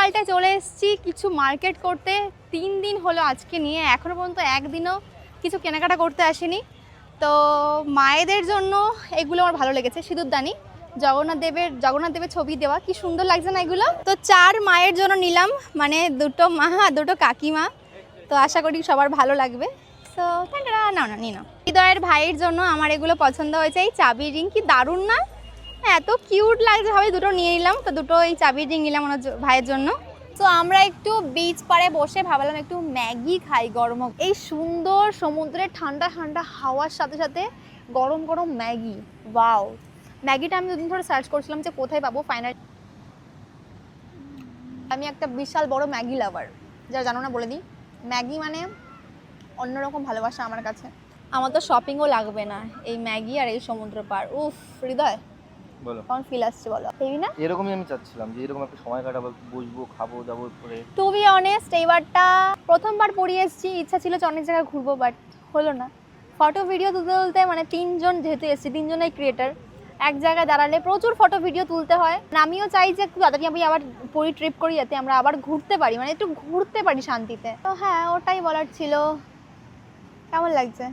সকালটা চলে এসেছি কিছু মার্কেট করতে। 3 দিন হলো আজকে নিয়ে, এখনো পর্যন্ত একদিনও কিছু কেনাকাটা করতে আসিনি। তো মায়েদের জন্য এগুলো আমার ভালো লেগেছে, সিঁদুরদানি, জগন্নাথ দেবের ছবি দেওয়া, কি সুন্দর লাগছে না এগুলো। তো 4 মায়ের জন্য নিলাম, মানে 2টো মা 2টো কাকিমা। তো আশা করি সবার ভালো লাগবে। তো না নিয়ে নাও। হৃদয়ের ভাইয়ের জন্য আমার এগুলো পছন্দ হয়েছে। এই চাবি রিং কি দারুণ না, এত কিউট লাগছে, ভাবে 2টো নিয়ে নিলাম। তো 2টো এই চাবির রিং নিলাম ওনার ভাইয়ের জন্য। তো আমরা একটু বিচ পাড়ে বসে ভাবলাম একটু ম্যাগি খাই গরম। এই সুন্দর সমুদ্রের ঠান্ডা ঠান্ডা হাওয়ার সাথে সাথে গরম গরম ম্যাগি, ওয়াও। ম্যাগিটা আমি 2 দিন ধরে সার্চ করছিলাম যে কোথায় পাবো, ফাইনাল। আমি একটা বিশাল বড় ম্যাগি লাভার, যারা জানো না বলে দিই। ম্যাগি মানে অন্যরকম ভালোবাসা আমার কাছে। আমার তো শপিংও লাগবে না, এই ম্যাগি আর এই সমুদ্র পার। উফ হৃদয়, বলো কেমন ফিল আসছে বলো? হেভি না? এরকমই আমি চাচ্ছিলাম যে এরকম একটা সময় কাটাবো, বসবো, খাবো দাবো করে। টু বি অনেস্ট, এইবারটা প্রথমবার পড়িয়ে এসেছি, ইচ্ছা ছিল যে অনেক জায়গায় ঘুরবো, বাট হলো না। ফটো ভিডিও তুলতে তুলতে, মানে 3 জন যেহেতু এসেছি, 3 জনেই ক্রিয়েটার, এক জায়গায় দাঁড়ালে প্রচুর ফটো ভিডিও তুলতে হয়। আমিও চাই যে একটু তাড়াতাড়ি আমি আবার পুরী ট্রিপ করি, যাতে আমরা আবার ঘুরতে পারি, মানে একটু ঘুরতে পারি শান্তিতে। তো হ্যাঁ, ওটাই বলার ছিল। কেমন লাগছে?